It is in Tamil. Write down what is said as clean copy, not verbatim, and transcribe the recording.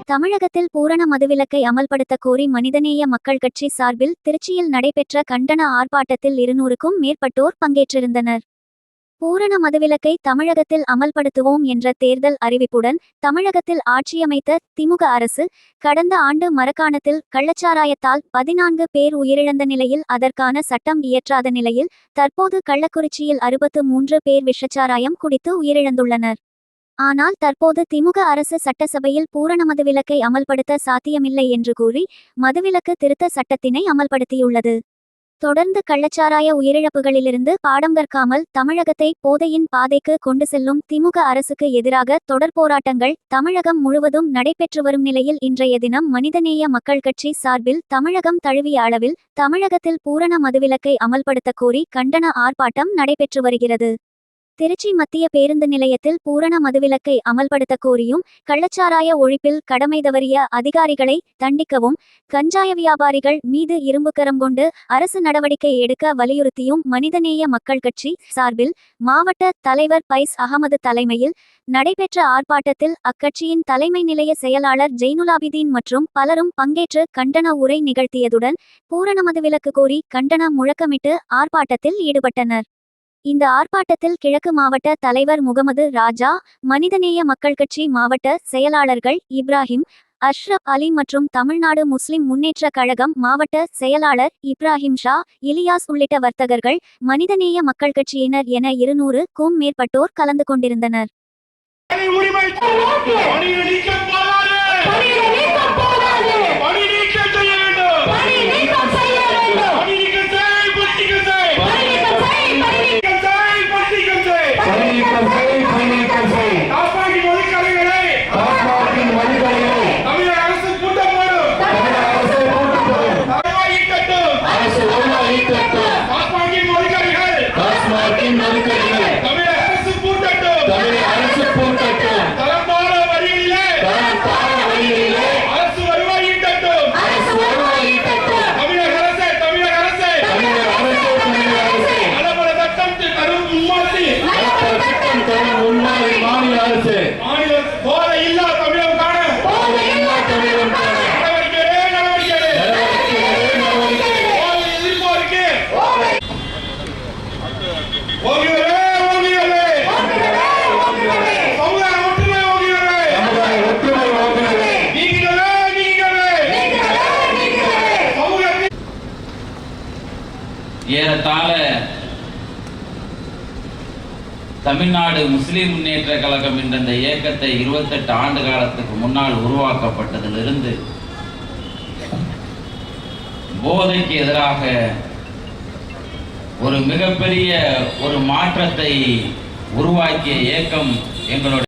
தமிழகத்தில் பூரண மதுவிலக்கை அமல்படுத்த கோரி மனிதநேய மக்கள் கட்சி சார்பில் திருச்சியில் நடைபெற்ற கண்டன ஆர்ப்பாட்டத்தில் 200க்கும் மேற்பட்டோர் பங்கேற்றிருந்தனர். பூரண மதுவிலக்கை தமிழகத்தில் அமல்படுத்துவோம் என்ற தேர்தல் அறிவிப்புடன் தமிழகத்தில் ஆட்சியமைத்த திமுக அரசு கடந்த ஆண்டு மரக்காணத்தில் கள்ளச்சாராயத்தால் 14 பேர் உயிரிழந்த நிலையில் அதற்கான சட்டம் இயற்றாத நிலையில் தற்போது கள்ளக்குறிச்சியில் 63 பேர் விஷச்சாராயம் குடித்து உயிரிழந்துள்ளனர். ஆனால் தற்போது திமுக அரசு சட்டசபையில் பூரண மதுவிலக்கை அமல்படுத்த சாத்தியமில்லை என்று கூறி மதுவிலக்கு திருத்த சட்டத்தினை அமல்படுத்தியுள்ளது. தொடர்ந்து கள்ளச்சாராய உயிரிழப்புகளிலிருந்து பாடம் கற்காமல் தமிழகத்தை போதையின் பாதைக்கு கொண்டு செல்லும் திமுக அரசுக்கு எதிராக தொடர் போராட்டங்கள் தமிழகம் முழுவதும் நடைபெற்று வரும் நிலையில் இன்றைய தினம் மனிதநேய மக்கள் கட்சி சார்பில் தமிழகம் தழுவிய அளவில் தமிழகத்தில் பூரண மதுவிலக்கை அமல்படுத்த கோரி கண்டன ஆர்ப்பாட்டம் நடைபெற்று வருகிறது. திருச்சி மத்திய பேருந்து நிலையத்தில் பூரண மதுவிலக்கை அமல்படுத்த கோரியும் கள்ளச்சாராய ஒழிப்பில் கடமை தவறிய அதிகாரிகளை தண்டிக்கவும் கஞ்சாய வியாபாரிகள் மீது இரும்புக்கரம் கொண்டு அரசு நடவடிக்கை எடுக்க வலியுறுத்தியும் மனிதநேய மக்கள் கட்சி சார்பில் மாவட்ட தலைவர் பைஸ் அகமது தலைமையில் நடைபெற்ற ஆர்ப்பாட்டத்தில் அக்கட்சியின் தலைமை நிலைய செயலாளர் ஜெய்னுலாபிதீன் மற்றும் பலரும் பங்கேற்று கண்டன உரை நிகழ்த்தியதுடன் பூரண மதுவிலக்கு கோரி கண்டன முழக்கமிட்டு ஆர்ப்பாட்டத்தில் ஈடுபட்டனர். இந்த ஆர்ப்பாட்டத்தில் கிழக்கு மாவட்ட தலைவர் முகமது ராஜா, மனிதநேய மக்கள் கட்சி மாவட்ட செயலாளர்கள் இப்ராஹிம், அஷ்ரப் அலி மற்றும் தமிழ்நாடு முஸ்லிம் முன்னேற்ற கழகம் மாவட்ட செயலாளர் இப்ராஹிம் ஷா, இலியாஸ் உள்ளிட்ட வர்த்தகர்கள், மனிதநேய மக்கள் கட்சியினர் என 200க்கும் மேற்பட்டோர் கலந்து கொண்டிருந்தனர். ஏறத்தாழ தமிழ்நாடு முஸ்லிம் முன்னேற்ற கழகம் என்ற இந்த இயக்கத்தை 28 ஆண்டு காலத்துக்கு முன்னால் உருவாக்கப்பட்டதிலிருந்து போதைக்கு எதிராக ஒரு மிகப்பெரிய ஒரு மாற்றத்தை உருவாக்கிய இயக்கம் எங்களுடைய